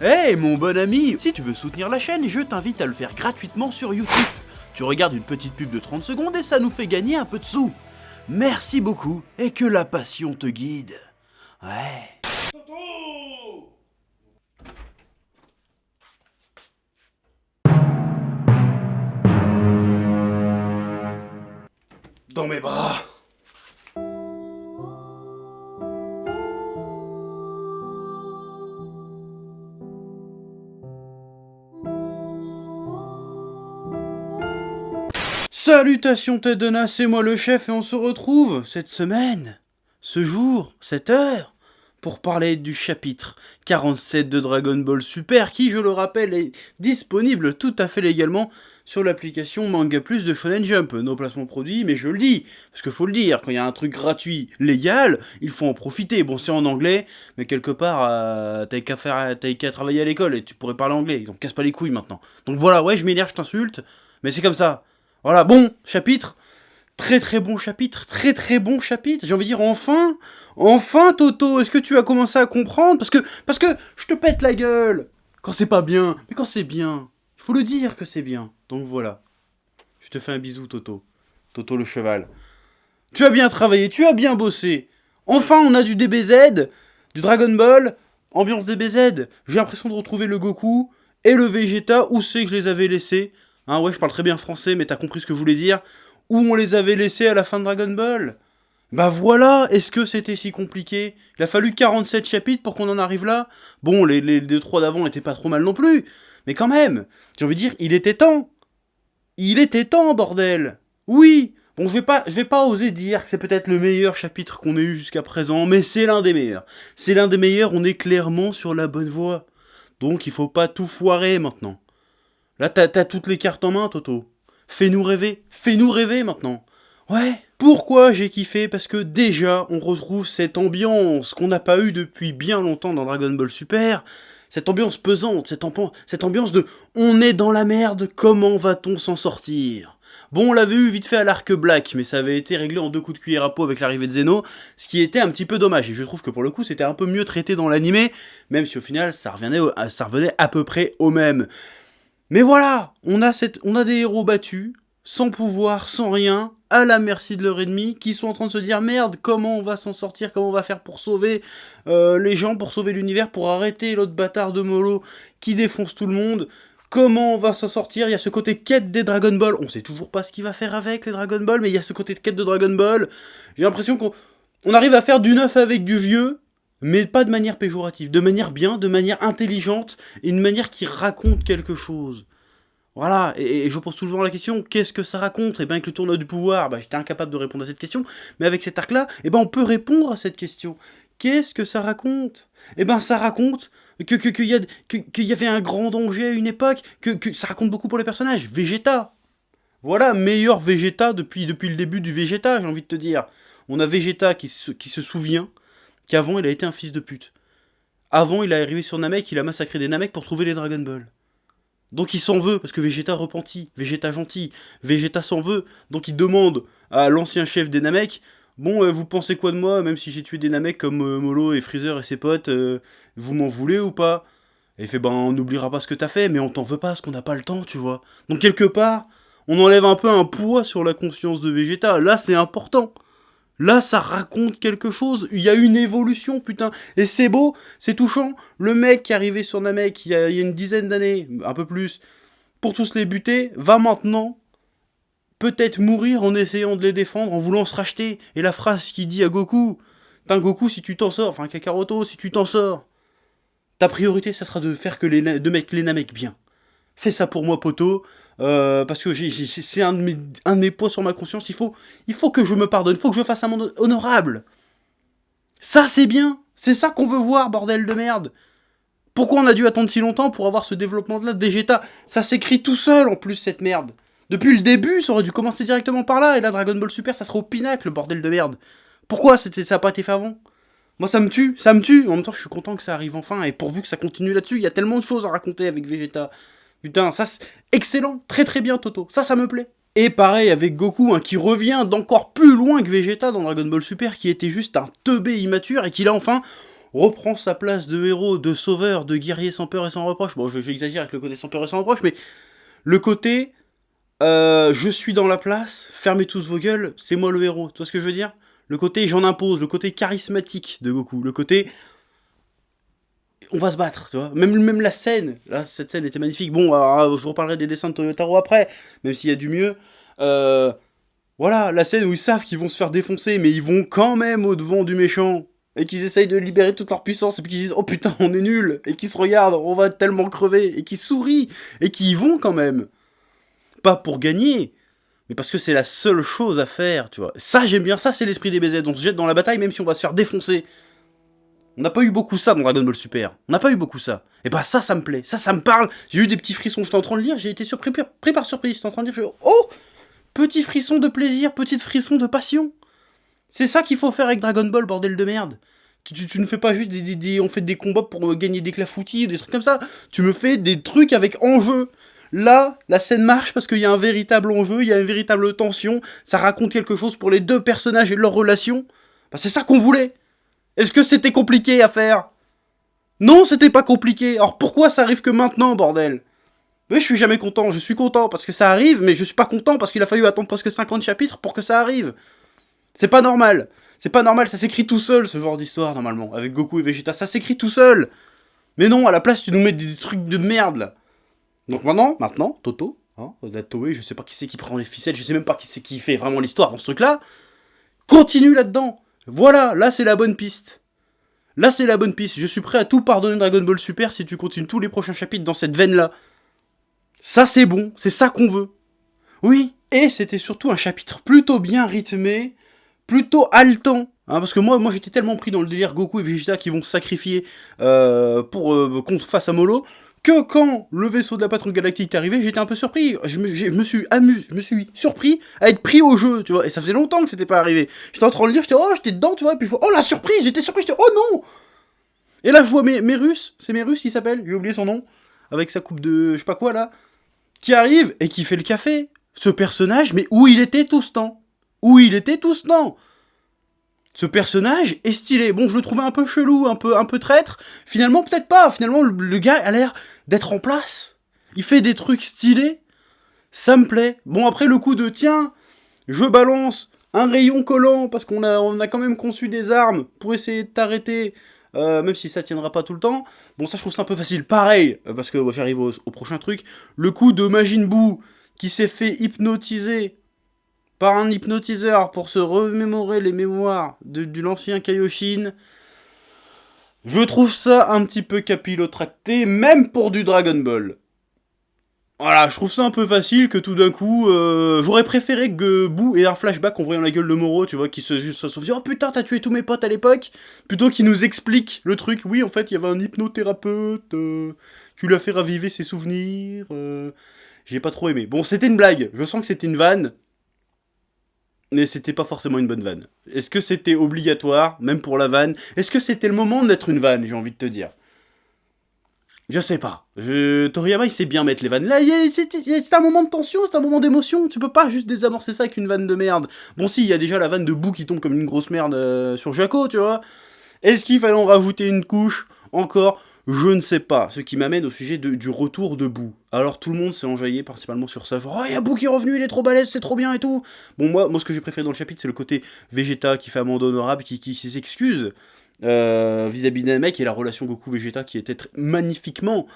Hey mon bon ami, si tu veux soutenir la chaîne, je t'invite à le faire gratuitement sur YouTube. Tu regardes une petite pub de 30 secondes et ça nous fait gagner un peu de sous. Merci beaucoup et que la passion te guide. Ouais. Dans mes bras. Salutations tête de nas, c'est moi le chef et on se retrouve cette semaine, ce jour, cette heure, pour parler du chapitre 47 de Dragon Ball Super qui, je le rappelle, est disponible tout à fait légalement sur l'application Manga Plus de Shonen Jump. Nos placements produits, mais je le dis, parce qu'il faut le dire, quand il y a un truc gratuit, légal, il faut en profiter. Bon, c'est en anglais, mais quelque part, t'as qu'à travailler à l'école et tu pourrais parler anglais, donc casse pas les couilles maintenant. Donc voilà, ouais, je m'énerve, je t'insulte, mais c'est comme ça. Voilà, bon chapitre, très bon chapitre, très bon chapitre, j'ai envie de dire enfin Toto, est-ce que tu as commencé à comprendre parce que je te pète la gueule quand c'est pas bien, mais quand c'est bien, il faut le dire que c'est bien, donc voilà, je te fais un bisou Toto, Toto le cheval, tu as bien travaillé, tu as bien bossé, enfin on a du DBZ, du Dragon Ball, ambiance DBZ, j'ai l'impression de retrouver le Goku et le Vegeta, où c'est que je les avais laissés. Hein, ouais, je parle très bien français, mais t'as compris ce que je voulais dire. Où on les avait laissés à la fin de Dragon Ball. Bah voilà, est-ce que c'était si compliqué? Il a fallu 47 chapitres pour qu'on en arrive là. Bon, les 2-3 d'avant étaient pas trop mal non plus. Mais quand même, j'ai envie de dire, il était temps. Il était temps, bordel. Oui. Bon, je vais pas oser dire que c'est peut-être le meilleur chapitre qu'on ait eu jusqu'à présent, mais c'est l'un des meilleurs. C'est l'un des meilleurs, on est clairement sur la bonne voie. Donc il faut pas tout foirer maintenant. Là, t'as toutes les cartes en main, Toto. Fais-nous rêver maintenant. Ouais, pourquoi j'ai kiffé? Parce que déjà, on retrouve cette ambiance qu'on n'a pas eue depuis bien longtemps dans Dragon Ball Super. Cette ambiance pesante, cette ambiance de « on est dans la merde, comment va-t-on s'en sortir ?» Bon, on l'avait eu vite fait à l'arc Black, mais ça avait été réglé en 2 coups de cuillère à peau avec l'arrivée de Zeno, ce qui était un petit peu dommage. Et je trouve que pour le coup, c'était un peu mieux traité dans l'animé, même si au final, ça revenait à peu près au même. Mais voilà, on a des héros battus, sans pouvoir, sans rien, à la merci de leur ennemi, qui sont en train de se dire merde, comment on va s'en sortir, comment on va faire pour sauver les gens, pour sauver l'univers, pour arrêter l'autre bâtard de Molo qui défonce tout le monde, comment on va s'en sortir. Il y a ce côté quête des Dragon Ball, on sait toujours pas ce qu'il va faire avec les Dragon Ball, mais il y a ce côté de quête de Dragon Ball, j'ai l'impression qu'on arrive à faire du neuf avec du vieux, mais pas de manière péjorative, de manière bien, de manière intelligente, et une manière qui raconte quelque chose. Voilà, et je pose toujours la question, qu'est-ce que ça raconte? Et bien avec le tournoi du pouvoir, j'étais incapable de répondre à cette question, mais avec cet arc-là, on peut répondre à cette question. Qu'est-ce que ça raconte? Ça raconte qu'il y avait un grand danger à une époque, que ça raconte beaucoup pour les personnages. Vegeta. Voilà, meilleur Vegeta depuis le début du Vegeta, j'ai envie de te dire. On a Vegeta qui se souvient qu'avant il a été un fils de pute. Avant il est arrivé sur Namek, il a massacré des Namek pour trouver les Dragon Ball. Donc il s'en veut, parce que Vegeta repentit, Vegeta gentil, Vegeta s'en veut, donc il demande à l'ancien chef des Namek, bon, vous pensez quoi de moi, même si j'ai tué des Namek comme Molo et Freezer et ses potes, vous m'en voulez ou pas? Et il fait, on n'oubliera pas ce que t'as fait, mais on t'en veut pas, parce qu'on n'a pas le temps, tu vois. Donc quelque part, on enlève un peu un poids sur la conscience de Vegeta, là c'est important. Là, ça raconte quelque chose. Il y a une évolution, putain. Et c'est beau, c'est touchant. Le mec qui est arrivé sur Namek il y a une dizaine d'années, un peu plus, pour tous les buter, va maintenant peut-être mourir en essayant de les défendre, en voulant se racheter. Et la phrase qu'il dit à Goku, putain Goku, si tu t'en sors, enfin Kakaroto, si tu t'en sors, ta priorité, ça sera de faire que les Namek bien. Fais ça pour moi, poto. Parce que c'est un de mes poids sur ma conscience. Il faut que je me pardonne. Il faut que je fasse un monde honorable. Ça, c'est bien. C'est ça qu'on veut voir, bordel de merde. Pourquoi on a dû attendre si longtemps pour avoir ce développement-là de Vegeta? Ça s'écrit tout seul, en plus, cette merde. Depuis le début, ça aurait dû commencer directement par là. Et là, Dragon Ball Super, ça serait au pinacle, bordel de merde. Pourquoi ça n'a pas été fait avant? Moi, ça me tue. En même temps, je suis content que ça arrive enfin. Et pourvu que ça continue là-dessus, il y a tellement de choses à raconter avec Vegeta. Putain, ça c'est excellent, très bien Toto, ça me plaît. Et pareil avec Goku, qui revient d'encore plus loin que Vegeta dans Dragon Ball Super, qui était juste un teubé immature, et qui là enfin reprend sa place de héros, de sauveur, de guerrier sans peur et sans reproche. Bon, j'exagère avec le côté sans peur et sans reproche, mais le côté je suis dans la place, fermez tous vos gueules, c'est moi le héros. Tu vois ce que je veux dire? Le côté j'en impose, le côté charismatique de Goku, le côté on va se battre, tu vois. Même la scène, là, cette scène était magnifique. Bon, alors, je reparlerai des dessins de Toyotaro après, même s'il y a du mieux. Voilà, la scène où ils savent qu'ils vont se faire défoncer, mais ils vont quand même au-devant du méchant. Et qu'ils essayent de libérer toute leur puissance, et puis qu'ils disent « Oh putain, on est nuls !» Et qu'ils se regardent « On va tellement crever !» Et qu'ils sourient, et qu'ils y vont quand même. Pas pour gagner, mais parce que c'est la seule chose à faire, tu vois. Ça, j'aime bien, ça, c'est l'esprit des BZ. On se jette dans la bataille, même si on va se faire défoncer. On n'a pas eu beaucoup ça dans Dragon Ball Super. On n'a pas eu beaucoup ça. Et bah ça me plaît. Ça me parle. J'ai eu des petits frissons. J'étais en train de lire, j'ai été surpris, pris par surprise. J'étais en train de lire, oh, petit frisson de plaisir, petit frisson de passion. C'est ça qu'il faut faire avec Dragon Ball, bordel de merde. Tu ne fais pas juste on fait des combats pour gagner des clafoutis, des trucs comme ça. Tu me fais des trucs avec enjeu. Là, la scène marche parce qu'il y a un véritable enjeu, il y a une véritable tension. Ça raconte quelque chose pour les deux personnages et leur relation. Bah, c'est ça qu'on voulait. Est-ce que c'était compliqué à faire? Non, c'était pas compliqué. Alors pourquoi ça arrive que maintenant, bordel? Mais je suis jamais content. Je suis content parce que ça arrive, mais je suis pas content parce qu'il a fallu attendre presque 50 chapitres pour que ça arrive. C'est pas normal. C'est pas normal, ça s'écrit tout seul, ce genre d'histoire, normalement. Avec Goku et Vegeta, ça s'écrit tout seul. Mais non, à la place, tu nous mets des trucs de merde, là. Donc maintenant, Toto, hein, la Toei, je sais pas qui c'est qui prend les ficelles, je sais même pas qui c'est qui fait vraiment l'histoire dans ce truc-là. Continue là-dedans. Voilà, là c'est la bonne piste. Là c'est la bonne piste. Je suis prêt à tout pardonner Dragon Ball Super si tu continues tous les prochains chapitres dans cette veine-là. Ça c'est bon, c'est ça qu'on veut. Oui, et c'était surtout un chapitre plutôt bien rythmé, plutôt haletant. Hein, parce que moi j'étais tellement pris dans le délire Goku et Vegeta qui vont se sacrifier contre face à Molo, que quand le vaisseau de la patrouille galactique est arrivé, j'étais un peu surpris. Je me suis surpris à être pris au jeu, tu vois. Et ça faisait longtemps que c'était pas arrivé. J'étais en train de le lire, j'étais dedans, tu vois. Et puis je vois, oh la surprise, j'étais surpris, j'étais, oh non. Et là je vois Mérus, c'est Mérus il s'appelle, j'ai oublié son nom, avec sa coupe de je sais pas quoi là, qui arrive et qui fait le café. Ce personnage, mais où il était tout ce temps? Où il était tout ce temps? Ce personnage est stylé. Bon, je le trouvais un peu chelou, un peu traître. Finalement, peut-être pas. Finalement, le gars a l'air d'être en place. Il fait des trucs stylés. Ça me plaît. Bon, après, le coup de tiens, je balance un rayon collant parce qu'on a quand même conçu des armes pour essayer de t'arrêter, même si ça tiendra pas tout le temps. Bon, ça, je trouve ça un peu facile. Pareil, parce que j'arrive au prochain truc. Le coup de Majin Buu qui s'est fait hypnotiser par un hypnotiseur pour se remémorer les mémoires de l'ancien Kaioshin. Je trouve ça un petit peu capillotracté, même pour du Dragon Ball. Voilà, je trouve ça un peu facile que tout d'un coup, j'aurais préféré que Boo ait un flashback en voyant la gueule de Moro, tu vois, qui se souvienne, oh putain, t'as tué tous mes potes à l'époque, plutôt qu'il nous explique le truc, oui, en fait, il y avait un hypnothérapeute, qui lui a fait raviver ses souvenirs, j'ai pas trop aimé. Bon, c'était une blague, je sens que c'était une vanne, mais c'était pas forcément une bonne vanne. Est-ce que c'était obligatoire, même pour la vanne? Est-ce que c'était le moment d'être une vanne, j'ai envie de te dire? Je sais pas. Toriyama, il sait bien mettre les vannes. Là, c'est un moment de tension, c'est un moment d'émotion. Tu peux pas juste désamorcer ça avec une vanne de merde. Bon, si, il y a déjà la vanne de Boo qui tombe comme une grosse merde sur Jaco, tu vois. Est-ce qu'il fallait en rajouter une couche encore? Je ne sais pas. Ce qui m'amène au sujet du retour de Boo. Alors, tout le monde s'est enjaillé principalement sur ça. Genre, oh, il y a Boo qui est revenu, il est trop balèze, c'est trop bien et tout. Bon, moi ce que j'ai préféré dans le chapitre, c'est le côté Vegeta qui fait amende honorable, qui s'excuse vis-à-vis d'un mec, et la relation Goku-Vegeta qui était magnifiquement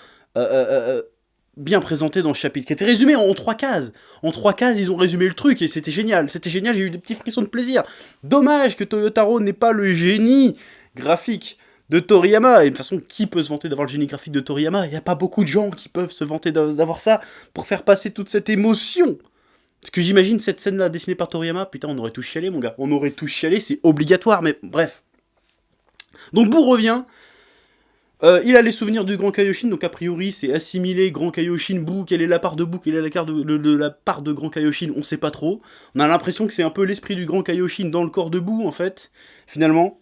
bien présentée dans le chapitre, qui était résumé en 3 cases. En 3 cases, ils ont résumé le truc, et c'était génial, j'ai eu des petits frissons de plaisir. Dommage que Toyotaro n'ait pas le génie graphique de Toriyama, et de toute façon, qui peut se vanter d'avoir le génie graphique de Toriyama? Il n'y a pas beaucoup de gens qui peuvent se vanter d'avoir ça, pour faire passer toute cette émotion. Parce que j'imagine cette scène-là dessinée par Toriyama, putain, on aurait tous chialé, mon gars. On aurait tous chialé, c'est obligatoire, mais bref. Donc Boo revient, il a les souvenirs du Grand Kaioshin, donc a priori c'est assimilé Grand Kaioshin, Boo, quelle est la part de Boo, quelle est la part de Grand Kaioshin, on sait pas trop. On a l'impression que c'est un peu l'esprit du Grand Kaioshin dans le corps de Boo en fait, finalement.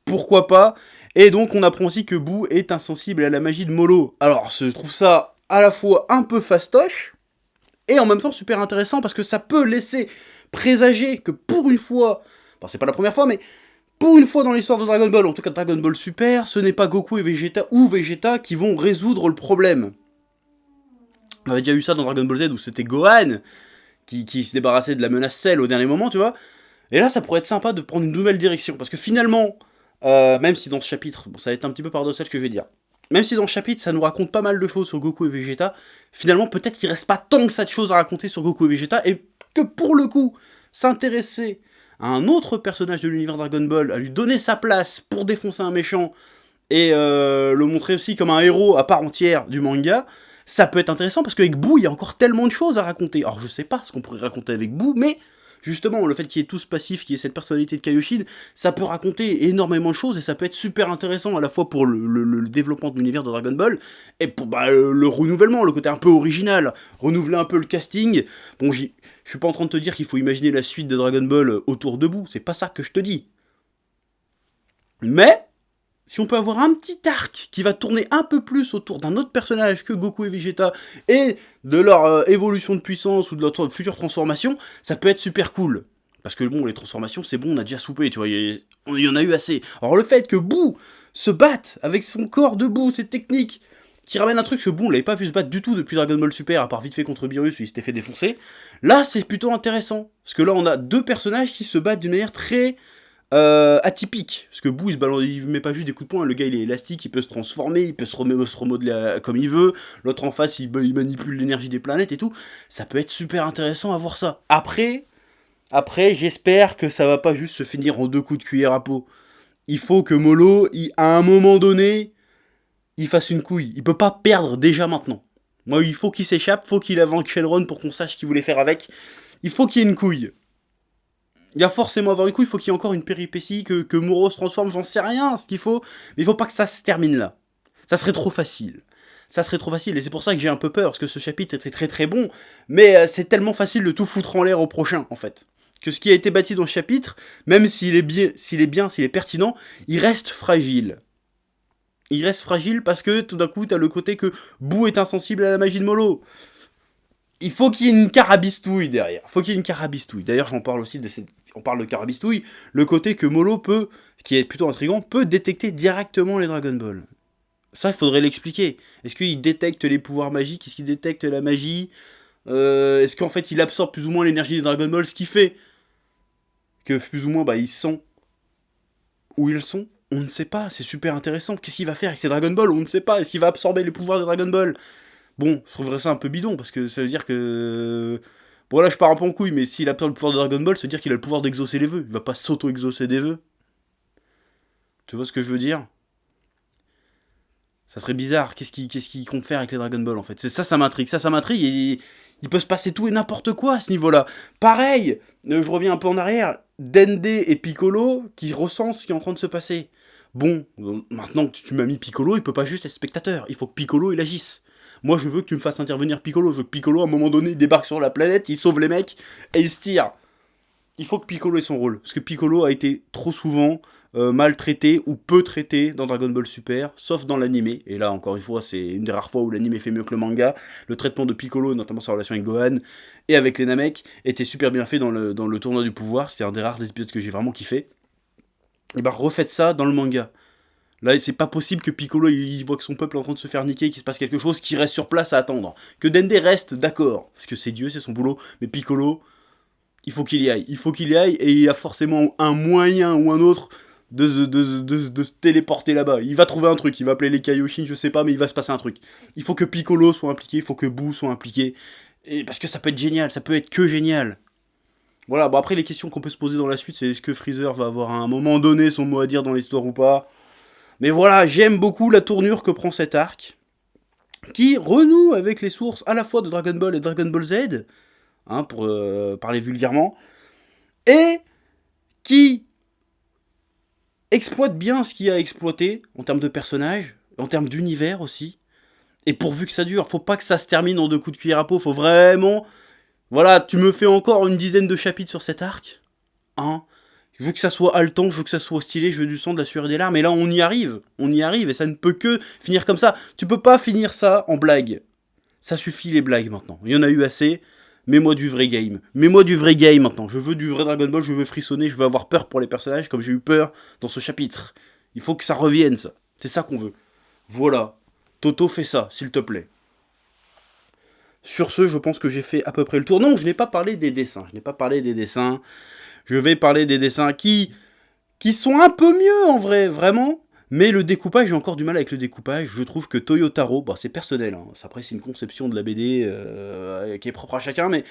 Pourquoi pas? Et donc on apprend aussi que Boo est insensible à la magie de Molo. Alors je trouve ça à la fois un peu fastoche, et en même temps super intéressant parce que ça peut laisser présager que pour une fois, bon c'est pas la première fois mais Pour une fois dans l'histoire de Dragon Ball, en tout cas Dragon Ball Super, ce n'est pas Goku et Vegeta ou Vegeta qui vont résoudre le problème. On avait déjà eu ça dans Dragon Ball Z où c'était Gohan qui se débarrassait de la menace Cell au dernier moment, tu vois. Et là, ça pourrait être sympa de prendre une nouvelle direction. Parce que finalement, même si dans ce chapitre, bon, ça va être un petit peu paradoxal ce que je vais dire, même si dans ce chapitre, ça nous raconte pas mal de choses sur Goku et Vegeta, finalement, peut-être qu'il reste pas tant que ça de choses à raconter sur Goku et Vegeta, et que pour le coup, s'intéresser à un autre personnage de l'univers Dragon Ball, à lui donner sa place pour défoncer un méchant, et le montrer aussi comme un héros à part entière du manga, ça peut être intéressant, parce qu'avec Boo, il y a encore tellement de choses à raconter. Alors, je sais pas ce qu'on pourrait raconter avec Boo, mais justement, le fait qu'il y ait tous passifs, qu'il y ait cette personnalité de Kaioshin, ça peut raconter énormément de choses, et ça peut être super intéressant, à la fois pour le développement de l'univers de Dragon Ball, et pour le renouvellement, le côté un peu original, renouveler un peu le casting. Bon, je suis pas en train de te dire qu'il faut imaginer la suite de Dragon Ball autour de Boo, c'est pas ça que je te dis. Mais si on peut avoir un petit arc qui va tourner un peu plus autour d'un autre personnage que Goku et Vegeta et de leur évolution de puissance ou de leur future transformation, ça peut être super cool. Parce que bon, les transformations, c'est bon, on a déjà soupé, tu vois, il y en a eu assez. Alors le fait que Boo se batte avec son corps debout, ses techniques, qui ramène un truc que Boo, on l'avait pas vu se battre du tout depuis Dragon Ball Super, à part vite fait contre Beerus où il s'était fait défoncer, là c'est plutôt intéressant. Parce que là on a deux personnages qui se battent d'une manière très atypique, parce que Boo il met pas juste des coups de poing, le gars il est élastique, il peut se transformer, il peut se remodeler comme il veut, l'autre en face il manipule l'énergie des planètes et tout, ça peut être super intéressant à voir ça. Après j'espère que ça va pas juste se finir en 2 coups de cuillère à peau. Il faut que Molo, à un moment donné, il fasse une couille, il peut pas perdre déjà maintenant. Moi il faut qu'il s'échappe, faut qu'il avance Shenron pour qu'on sache ce qu'il voulait faire avec, il faut qu'il y ait une couille. Il y a forcément avoir une couille, il faut qu'il y ait encore une péripétie, que Moro se transforme, j'en sais rien, ce qu'il faut. Mais il faut pas que ça se termine là. Ça serait trop facile. Ça serait trop facile, et c'est pour ça que j'ai un peu peur, parce que ce chapitre était très très bon, mais c'est tellement facile de tout foutre en l'air au prochain, en fait. Que ce qui a été bâti dans ce chapitre, même s'il est bien, s'il est pertinent, il reste fragile. Il reste fragile parce que tout d'un coup, t'as le côté que Boo est insensible à la magie de Molo. Il faut qu'il y ait une carabistouille derrière. Faut qu'il y ait une carabistouille. D'ailleurs, j'en parle aussi on parle de carabistouille. Le côté que Molo peut, qui est plutôt intriguant, peut détecter directement les Dragon Ball. Ça, il faudrait l'expliquer. Est-ce qu'il détecte les pouvoirs magiques? Est-ce qu'il détecte la magie? Est-ce qu'en fait, il absorbe plus ou moins l'énergie des Dragon Ball? Ce qui fait que plus ou moins, ils sont où ils sont. On ne sait pas. C'est super intéressant. Qu'est-ce qu'il va faire avec ces Dragon Ball? On ne sait pas. Est-ce qu'il va absorber les pouvoirs des Dragon Ball? Bon, je trouverais ça un peu bidon, parce que ça veut dire que... Bon là je pars un peu en couille, mais s'il a peur le pouvoir de Dragon Ball, ça veut dire qu'il a le pouvoir d'exaucer les vœux. Il va pas s'auto-exaucer des vœux. Tu vois ce que je veux dire? Ça serait bizarre, qu'est-ce qu'il compte faire avec les Dragon Ball en fait? C'est ça m'intrigue, ça m'intrigue, et il peut se passer tout et n'importe quoi à ce niveau-là. Pareil, je reviens un peu en arrière, Dende et Piccolo qui ressentent ce qui est en train de se passer. Bon, maintenant que tu m'as mis Piccolo, il peut pas juste être spectateur, il faut que Piccolo il agisse. Moi je veux que tu me fasses intervenir Piccolo, je veux que Piccolo à un moment donné il débarque sur la planète, il sauve les mecs et il se tire. Il faut que Piccolo ait son rôle, parce que Piccolo a été trop souvent maltraité ou peu traité dans Dragon Ball Super, sauf dans l'animé, et là encore une fois c'est une des rares fois où l'animé fait mieux que le manga. Le traitement de Piccolo, notamment sa relation avec Gohan et avec les Namek, était super bien fait dans le tournoi du pouvoir, c'était un des rares épisodes que j'ai vraiment kiffé. Et refaites ça dans le manga. Là, c'est pas possible que Piccolo il voit que son peuple est en train de se faire niquer, qu'il se passe quelque chose, qu'il reste sur place à attendre. Que Dende reste, d'accord, parce que c'est Dieu, c'est son boulot, mais Piccolo, il faut qu'il y aille. Il faut qu'il y aille, et il a forcément un moyen ou un autre de se téléporter là-bas. Il va trouver un truc, il va appeler les Kaioshin, je sais pas, mais il va se passer un truc. Il faut que Piccolo soit impliqué, il faut que Boo soit impliqué, et parce que ça peut être génial, ça peut être que génial. Voilà, bon après les questions qu'on peut se poser dans la suite, c'est est-ce que Freezer va avoir à un moment donné son mot à dire dans l'histoire ou pas? Mais voilà, j'aime beaucoup la tournure que prend cet arc, qui renoue avec les sources à la fois de Dragon Ball et Dragon Ball Z, hein, pour parler vulgairement, et qui exploite bien ce qu'il y a à exploiter, en termes de personnages, en termes d'univers aussi, et pourvu que ça dure, faut pas que ça se termine en 2 coups de cuillère à peau, faut vraiment... Voilà, tu me fais encore une dizaine de chapitres sur cet arc, hein. Je veux que ça soit haletant, je veux que ça soit stylé, je veux du sang, de la sueur et des larmes, et là on y arrive, et ça ne peut que finir comme ça. Tu peux pas finir ça en blague. Ça suffit les blagues maintenant, il y en a eu assez, Mets-moi du vrai game. Mets-moi du vrai game maintenant. Je veux du vrai Dragon Ball, je veux frissonner, je veux avoir peur pour les personnages comme j'ai eu peur dans ce chapitre. Il faut que ça revienne, ça. C'est ça qu'on veut. Voilà. Toto, fais ça, s'il te plaît. Sur ce, je pense que j'ai fait à peu près le tour. Non, je n'ai pas parlé des dessins. Je n'ai pas parlé des dessins. Je vais parler des dessins qui sont un peu mieux en vrai, vraiment. Mais le découpage, j'ai encore du mal avec le découpage. Je trouve que Toyotaro, bon, c'est personnel, hein. Après c'est une conception de la BD qui est propre à chacun, mais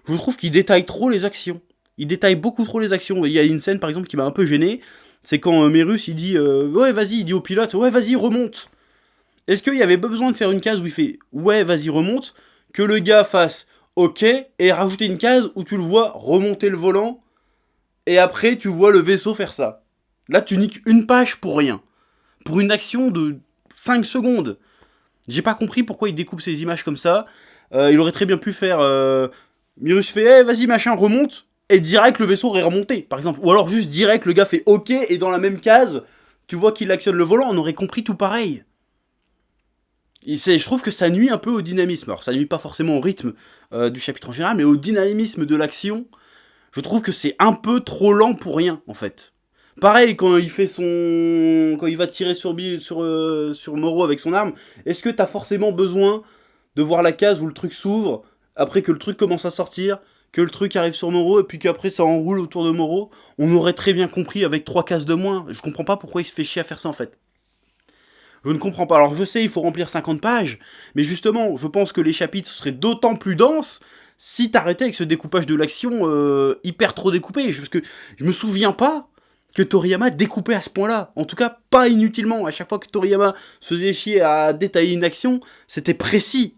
je trouve qu'il détaille trop les actions. Il détaille beaucoup trop les actions. Il y a une scène par exemple qui m'a un peu gêné, c'est quand Merus il dit ouais vas-y, il dit au pilote ouais vas-y remonte. Est-ce qu'il y avait pas besoin de faire une case où il fait ouais vas-y remonte, que le gars fasse ok et rajouter une case où tu le vois remonter le volant et après tu vois le vaisseau faire ça. Là tu niques une page pour rien. Pour une action de 5 secondes. J'ai pas compris pourquoi il découpe ces images comme ça. Il aurait très bien pu faire... Mirus fait hey, vas-y machin remonte et direct le vaisseau aurait remonté par exemple. Ou alors juste direct le gars fait ok et dans la même case tu vois qu'il actionne le volant, on aurait compris tout pareil. Je trouve que ça nuit un peu au dynamisme. Alors ça nuit pas forcément au rythme du chapitre en général, mais au dynamisme de l'action. Je trouve que c'est un peu trop lent pour rien en fait. Pareil, quand il fait quand il va tirer sur Moro avec son arme, est-ce que t'as forcément besoin de voir la case où le truc s'ouvre, après que le truc commence à sortir, que le truc arrive sur Moro, et puis qu'après ça enroule autour de Moro? On aurait très bien compris avec 3 cases de moins. Je comprends pas pourquoi il se fait chier à faire ça en fait. Je ne comprends pas. Alors je sais, il faut remplir 50 pages, mais justement, je pense que les chapitres seraient d'autant plus denses si t'arrêtais avec ce découpage de l'action hyper trop découpé. Parce que je me souviens pas que Toriyama découpait à ce point-là. En tout cas, pas inutilement. À chaque fois que Toriyama se faisait chier à détailler une action, c'était précis.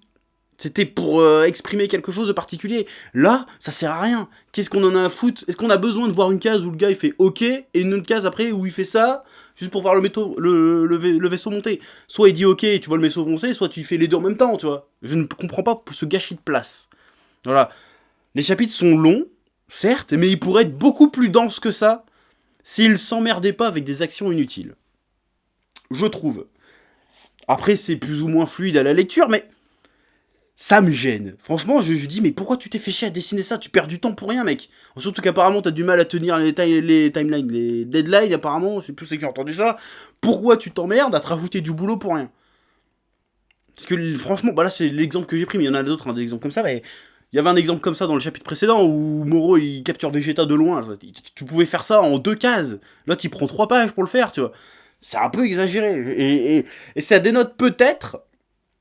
C'était pour exprimer quelque chose de particulier. Là, ça sert à rien. Qu'est-ce qu'on en a à foutre? Est-ce qu'on a besoin de voir une case où le gars il fait OK et une autre case après où il fait ça juste pour voir le vaisseau monter? Soit il dit OK et tu vois le vaisseau monter, soit tu fais les deux en même temps, tu vois. Je ne comprends pas ce gâchis de place. Voilà. Les chapitres sont longs, certes, mais ils pourraient être beaucoup plus denses que ça s'ils s'emmerdaient pas avec des actions inutiles. Je trouve. Après, c'est plus ou moins fluide à la lecture, mais ça me gêne. Franchement, je dis, mais pourquoi tu t'es fait chier à dessiner ça? Tu perds du temps pour rien, mec. Surtout qu'apparemment, t'as du mal à tenir les timelines, les deadlines, apparemment. Je sais plus c'est que j'ai entendu ça. Pourquoi tu t'emmerdes à te rajouter du boulot pour rien? Parce que, franchement, bah là, c'est l'exemple que j'ai pris, mais il y en a d'autres, hein, des exemples comme ça, mais... Il y avait un exemple comme ça dans le chapitre précédent où Moro il capture Vegeta de loin. Tu pouvais faire ça en 2 cases. Là, tu prends 3 pages pour le faire, tu vois. C'est un peu exagéré. Et ça dénote peut-être,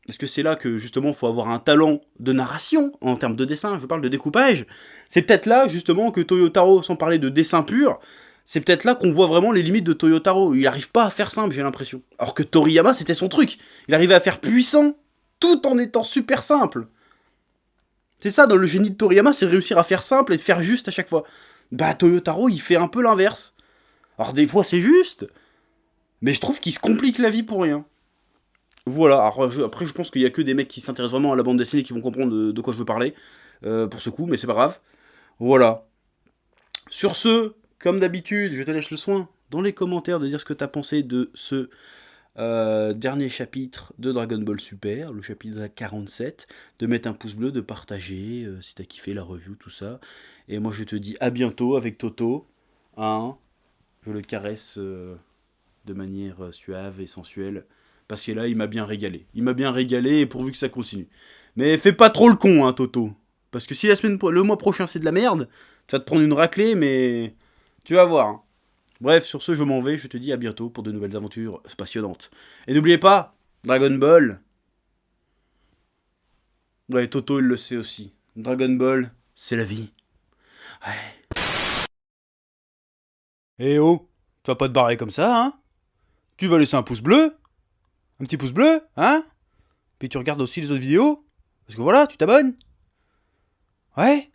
parce que c'est là que justement il faut avoir un talent de narration en termes de dessin, je parle de découpage. C'est peut-être là justement que Toyotaro, sans parler de dessin pur, c'est peut-être là qu'on voit vraiment les limites de Toyotaro. Il n'arrive pas à faire simple, j'ai l'impression. Alors que Toriyama, c'était son truc. Il arrivait à faire puissant tout en étant super simple. C'est ça, dans le génie de Toriyama, c'est de réussir à faire simple et de faire juste à chaque fois. Bah, Toyotaro, il fait un peu l'inverse. Alors, des fois, c'est juste, mais je trouve qu'il se complique la vie pour rien. Voilà, alors, après, je pense qu'il y a que des mecs qui s'intéressent vraiment à la bande dessinée qui vont comprendre de quoi je veux parler, pour ce coup, mais c'est pas grave. Voilà. Sur ce, comme d'habitude, je te laisse le soin, dans les commentaires, de dire ce que t'as pensé de ce... dernier chapitre de Dragon Ball Super, le chapitre 47, de mettre un pouce bleu, de partager si t'as kiffé la review, tout ça. Et moi je te dis à bientôt avec Toto. Hein, je le caresse de manière suave et sensuelle. Parce que là il m'a bien régalé. Il m'a bien régalé et pourvu que ça continue. Mais fais pas trop le con, hein, Toto. Parce que si le mois prochain c'est de la merde, tu vas te prendre une raclée, mais tu vas voir. Hein. Bref, sur ce, je m'en vais, je te dis à bientôt pour de nouvelles aventures passionnantes. Et n'oubliez pas, Dragon Ball... Ouais, Toto, il le sait aussi. Dragon Ball, c'est la vie. Ouais. Eh oh, tu vas pas te barrer comme ça, hein? Tu vas laisser un pouce bleu? Un petit pouce bleu, hein? Puis tu regardes aussi les autres vidéos? Parce que voilà, tu t'abonnes? Ouais?